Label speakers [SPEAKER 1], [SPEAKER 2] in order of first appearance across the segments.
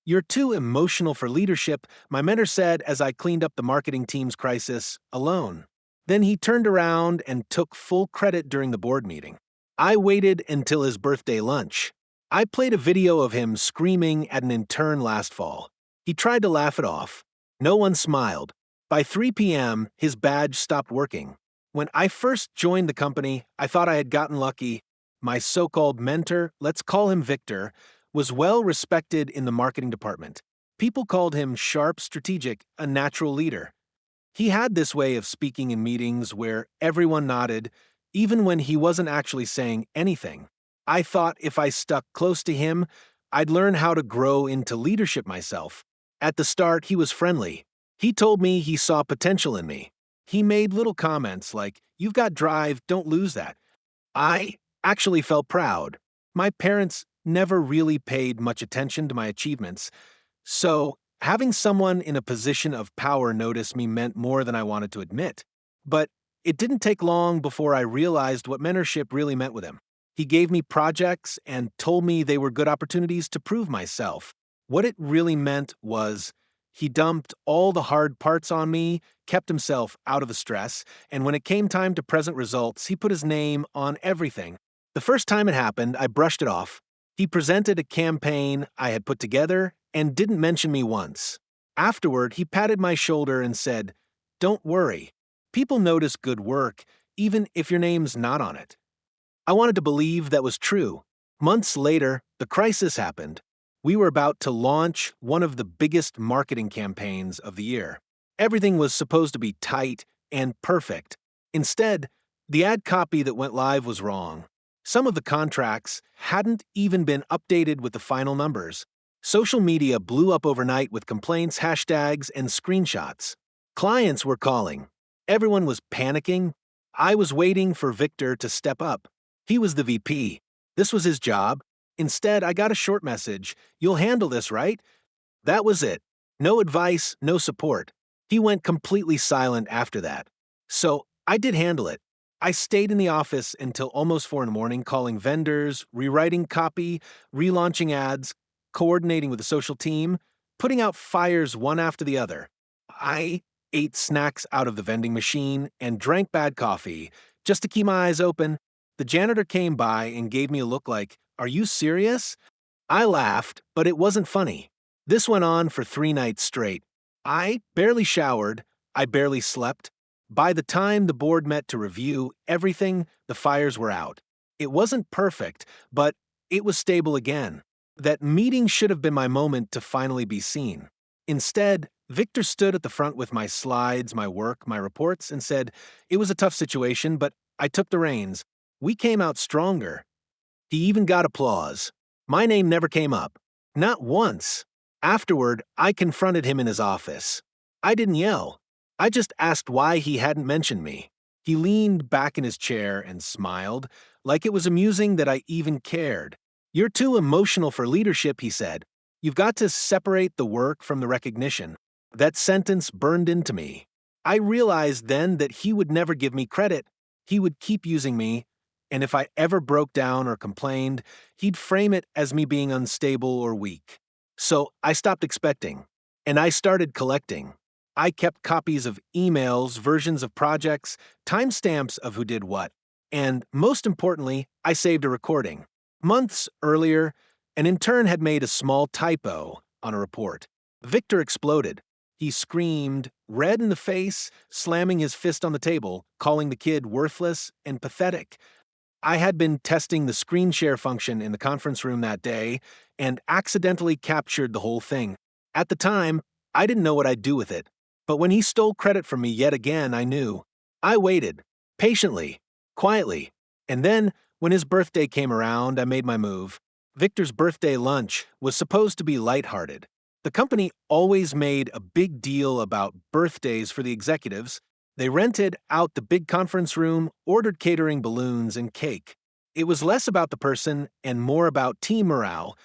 [SPEAKER 1] "You're too emotional for leadership," my mentor said as I cleaned up the marketing team's crisis alone. Then he turned around and took full credit during the board meeting. I waited until his birthday lunch. I played a video of him screaming at an intern last fall. He tried to laugh it off. No one smiled. By 3 p.m., his badge stopped working. When I first joined the company, I thought I had gotten lucky. My so-called mentor, let's call him Victor, was well respected in the marketing department. People called him sharp, strategic, a natural leader. He had this way of speaking in meetings where everyone nodded, even when he wasn't actually saying anything. I thought if I stuck close to him, I'd learn how to grow into leadership myself. At the start, he was friendly. He told me he saw potential in me. He made little comments like, "You've got drive, don't lose that." I actually felt proud. My parents never really paid much attention to my achievements, so having someone in a position of power notice me meant more than I wanted to admit. But it didn't take long before I realized what mentorship really meant with him. He gave me projects and told me they were good opportunities to prove myself. What it really meant was he dumped all the hard parts on me, kept himself out of the stress, and when it came time to present results, he put his name on everything. The first time it happened, I brushed it off. He presented a campaign I had put together and didn't mention me once. Afterward, he patted my shoulder and said, "Don't worry. People notice good work, even if your name's not on it." I wanted to believe that was true. Months later, the crisis happened. We were about to launch one of the biggest marketing campaigns of the year. Everything was supposed to be tight and perfect. Instead, the ad copy that went live was wrong. Some of the contracts hadn't even been updated with the final numbers. Social media blew up overnight with complaints, hashtags, and screenshots. Clients were calling. Everyone was panicking. I was waiting for Victor to step up. He was the VP. This was his job. Instead, I got a short message, "You'll handle this, right?" That was it. No advice, no support. He went completely silent after that. So I did handle it. I stayed in the office until almost 4 in the morning, calling vendors, rewriting copy, relaunching ads, coordinating with the social team, putting out fires one after the other. I ate snacks out of the vending machine and drank bad coffee just to keep my eyes open. The janitor came by and gave me a look like, "Are you serious?" I laughed, but it wasn't funny. This went on for 3 nights straight. I barely showered. I barely slept. By the time the board met to review everything, the fires were out. It wasn't perfect, but it was stable again. That meeting should have been my moment to finally be seen. Instead, Victor stood at the front with my slides, my work, my reports, and said, "It was a tough situation, but I took the reins. We came out stronger." He even got applause. My name never came up. Not once. Afterward, I confronted him in his office. I didn't yell. I just asked why he hadn't mentioned me. He leaned back in his chair and smiled, like it was amusing that I even cared. "You're too emotional for leadership," he said. "You've got to separate the work from the recognition." That sentence burned into me. I realized then that he would never give me credit. He would keep using me, and if I ever broke down or complained, he'd frame it as me being unstable or weak. So I stopped expecting, and I started collecting. I kept copies of emails, versions of projects, timestamps of who did what, and most importantly, I saved a recording. Months earlier, an intern had made a small typo on a report. Victor exploded. He screamed, red in the face, slamming his fist on the table, calling the kid worthless and pathetic. I had been testing the screen share function in the conference room that day and accidentally captured the whole thing. At the time, I didn't know what I'd do with it. But when he stole credit from me yet again, I knew. I waited, patiently, quietly. And then, when his birthday came around, I made my move. Victor's birthday lunch was supposed to be lighthearted. The company always made a big deal about birthdays for the executives. They rented out the big conference room, ordered catering, balloons, and cake. It was less about the person and more about team morale.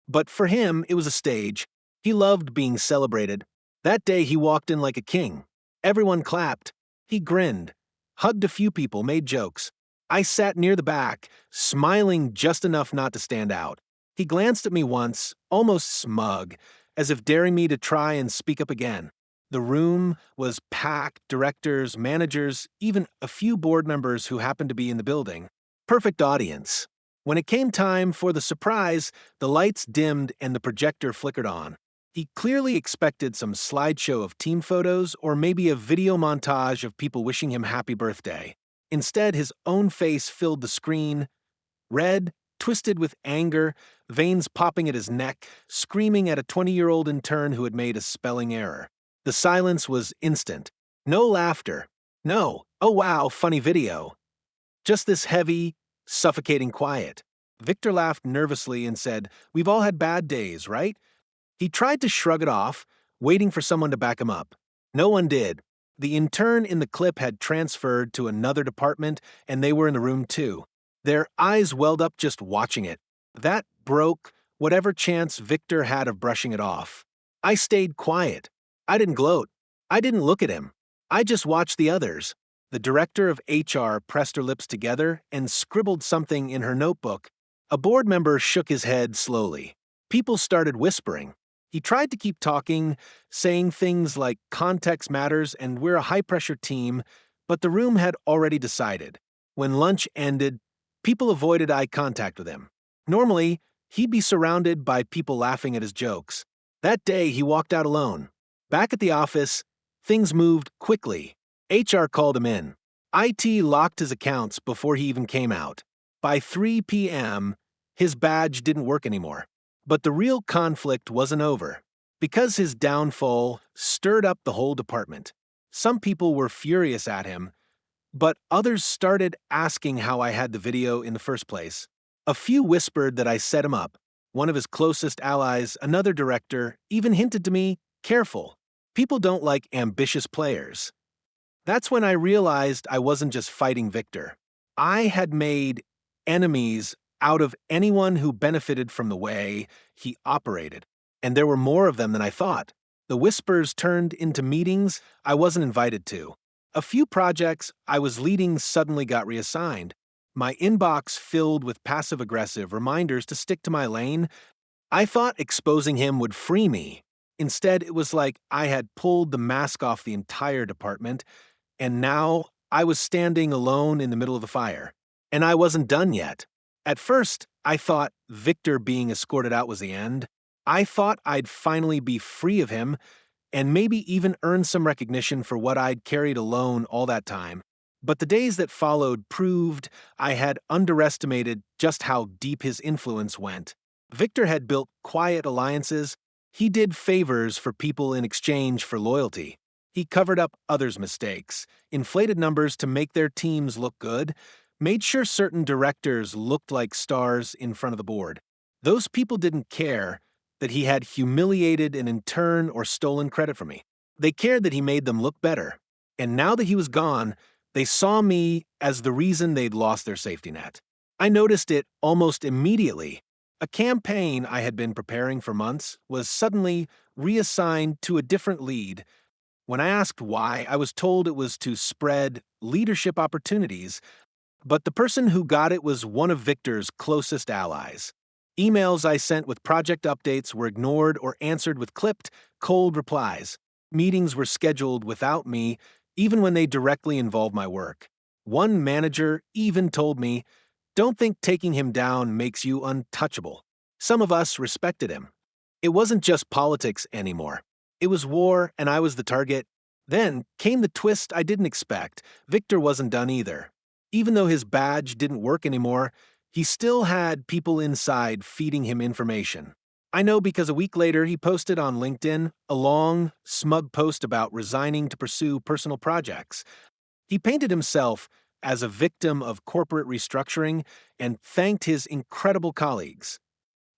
[SPEAKER 1] But for him, it was a stage. He loved being celebrated. That day, he walked in like a king. Everyone clapped. He grinned, hugged a few people, made jokes. I sat near the back, smiling just enough not to stand out. He glanced at me once, almost smug, as if daring me to try and speak up again. The room was packed, directors, managers, even a few board members who happened to be in the building. Perfect audience. When it came time for the surprise, the lights dimmed and the projector flickered on. He clearly expected some slideshow of team photos or maybe a video montage of people wishing him happy birthday. Instead, his own face filled the screen, red, twisted with anger, veins popping at his neck, screaming at a 20-year-old intern who had made a spelling error. The silence was instant. No laughter. No, oh wow, funny video. Just this heavy, suffocating quiet. Victor laughed nervously and said, "We've all had bad days, right?" He tried to shrug it off, waiting for someone to back him up. No one did. The intern in the clip had transferred to another department, and they were in the room too. Their eyes welled up just watching it. That broke whatever chance Victor had of brushing it off. I stayed quiet. I didn't gloat. I didn't look at him. I just watched the others. The director of HR pressed her lips together and scribbled something in her notebook. A board member shook his head slowly. People started whispering. He tried to keep talking, saying things like context matters and we're a high-pressure team, but the room had already decided. When lunch ended, people avoided eye contact with him. Normally, he'd be surrounded by people laughing at his jokes. That day, he walked out alone. Back at the office, things moved quickly. HR called him in. IT locked his accounts before he even came out. By 3 p.m., his badge didn't work anymore. But the real conflict wasn't over. Because his downfall stirred up the whole department. Some people were furious at him, but others started asking how I had the video in the first place. A few whispered that I set him up. One of his closest allies, another director, even hinted to me, "Careful. People don't like ambitious players." That's when I realized I wasn't just fighting Victor. I had made enemies out of anyone who benefited from the way he operated, and there were more of them than I thought. The whispers turned into meetings I wasn't invited to. A few projects I was leading suddenly got reassigned. My inbox filled with passive-aggressive reminders to stick to my lane. I thought exposing him would free me. Instead, it was like I had pulled the mask off the entire department, and now I was standing alone in the middle of the fire. And I wasn't done yet. At first, I thought Victor being escorted out was the end. I thought I'd finally be free of him and maybe even earn some recognition for what I'd carried alone all that time. But the days that followed proved I had underestimated just how deep his influence went. Victor had built quiet alliances. He did favors for people in exchange for loyalty. He covered up others' mistakes, inflated numbers to make their teams look good, made sure certain directors looked like stars in front of the board. Those people didn't care that he had humiliated an intern or stolen credit from me. They cared that he made them look better. And now that he was gone, they saw me as the reason they'd lost their safety net. I noticed it almost immediately. A campaign I had been preparing for months was suddenly reassigned to a different lead. When I asked why, I was told it was to spread leadership opportunities, but the person who got it was one of Victor's closest allies. Emails I sent with project updates were ignored or answered with clipped, cold replies. Meetings were scheduled without me, even when they directly involved my work. One manager even told me, "Don't think taking him down makes you untouchable." Some of us respected him. It wasn't just politics anymore. It was war, and I was the target. Then came the twist I didn't expect. Victor wasn't done either. Even though his badge didn't work anymore, he still had people inside feeding him information. I know because a week later he posted on LinkedIn a long, smug post about resigning to pursue personal projects. He painted himself as a victim of corporate restructuring and thanked his incredible colleagues.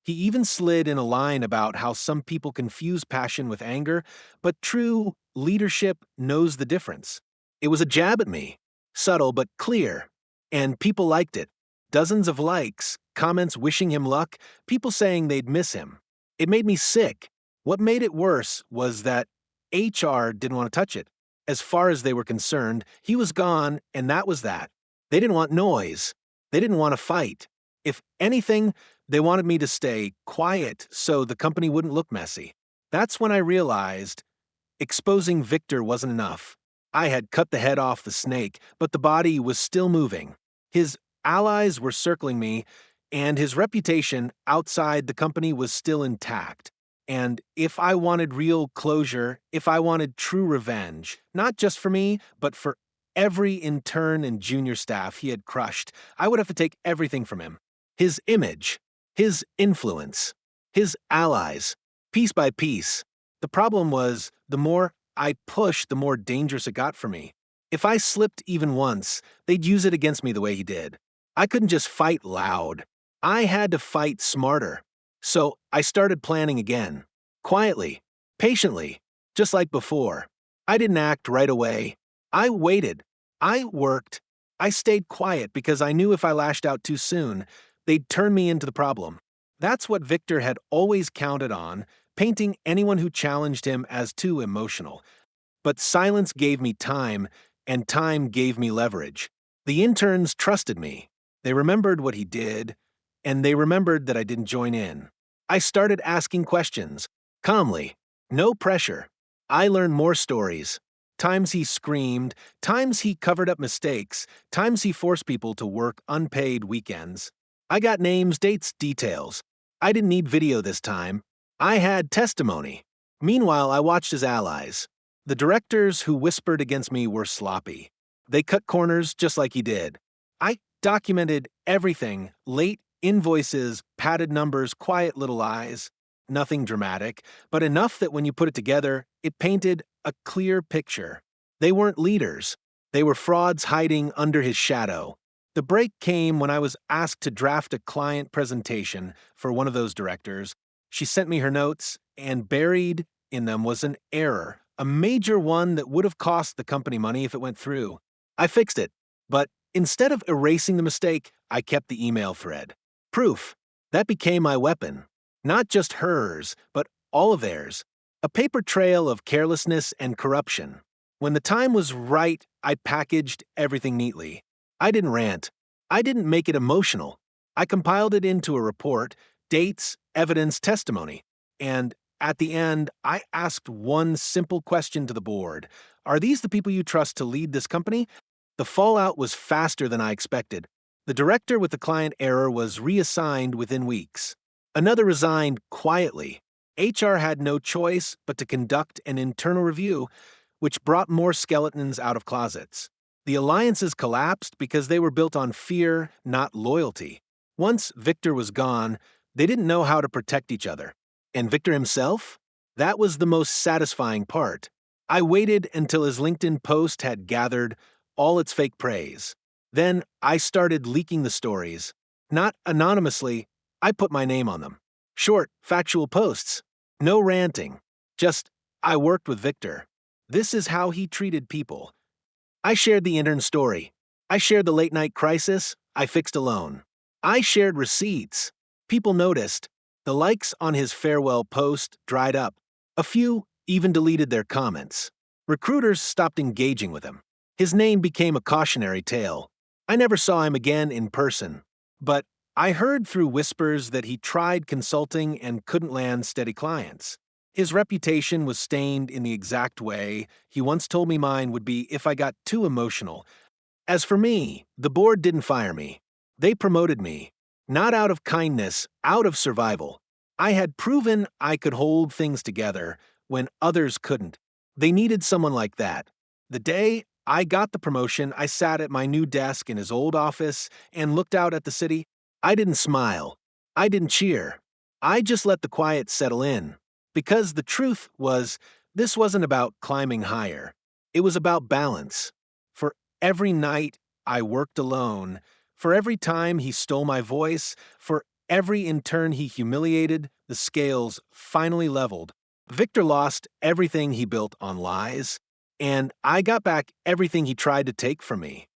[SPEAKER 1] He even slid in a line about how some people confuse passion with anger, but true leadership knows the difference. It was a jab at me, subtle but clear, and people liked it. Dozens of likes, comments wishing him luck, people saying they'd miss him. It made me sick. What made it worse was that HR didn't want to touch it. As far as they were concerned, he was gone, and that was that. They didn't want noise. They didn't want to fight. If anything, they wanted me to stay quiet so the company wouldn't look messy. That's when I realized exposing Victor wasn't enough. I had cut the head off the snake, but the body was still moving. His allies were circling me, and his reputation outside the company was still intact. And if I wanted real closure, if I wanted true revenge, not just for me, but for every intern and junior staff he had crushed, I would have to take everything from him. His image, his influence, his allies, piece by piece. The problem was, the more I pushed, the more dangerous it got for me. If I slipped even once, they'd use it against me the way he did. I couldn't just fight loud. I had to fight smarter. So I started planning again. Quietly, patiently, just like before. I didn't act right away. I waited. I worked. I stayed quiet because I knew if I lashed out too soon, they'd turn me into the problem. That's what Victor had always counted on, painting anyone who challenged him as too emotional. But silence gave me time, and time gave me leverage. The interns trusted me. They remembered what he did, and they remembered that I didn't join in. I started asking questions, calmly, no pressure. I learned more stories. Times he screamed, times he covered up mistakes, times he forced people to work unpaid weekends. I got names, dates, details. I didn't need video this time. I had testimony. Meanwhile, I watched his allies. The directors who whispered against me were sloppy. They cut corners just like he did. I documented everything: late invoices, padded numbers, quiet little lies. Nothing dramatic, but enough that when you put it together, it painted a clear picture. They weren't leaders. They were frauds hiding under his shadow. The break came when I was asked to draft a client presentation for one of those directors. She sent me her notes, and buried in them was an error, a major one that would have cost the company money if it went through. I fixed it, but instead of erasing the mistake, I kept the email thread. Proof. That became my weapon. Not just hers, but all of theirs. A paper trail of carelessness and corruption. When the time was right, I packaged everything neatly. I didn't rant. I didn't make it emotional. I compiled it into a report, dates, evidence, testimony. And at the end, I asked one simple question to the board. Are these the people you trust to lead this company? The fallout was faster than I expected. The director with the client error was reassigned within weeks. Another resigned quietly. HR had no choice but to conduct an internal review, which brought more skeletons out of closets. The alliances collapsed because they were built on fear, not loyalty. Once Victor was gone, they didn't know how to protect each other. And Victor himself? That was the most satisfying part. I waited until his LinkedIn post had gathered all its fake praise. Then I started leaking the stories. Not anonymously, I put my name on them. Short, factual posts. No ranting. Just, I worked with Victor. This is how he treated people. I shared the intern story. I shared the late night crisis I fixed alone. I shared receipts. People noticed. The likes on his farewell post dried up. A few even deleted their comments. Recruiters stopped engaging with him. His name became a cautionary tale. I never saw him again in person, but I heard through whispers that he tried consulting and couldn't land steady clients. His reputation was stained in the exact way he once told me mine would be if I got too emotional. As for me, the board didn't fire me. They promoted me. Not out of kindness, out of survival. I had proven I could hold things together when others couldn't. They needed someone like that. The day I got the promotion, I sat at my new desk in his old office and looked out at the city. I didn't smile. I didn't cheer. I just let the quiet settle in. Because the truth was, this wasn't about climbing higher. It was about balance. For every night I worked alone, for every time he stole my voice, for every intern he humiliated, the scales finally leveled. Victor lost everything he built on lies, and I got back everything he tried to take from me.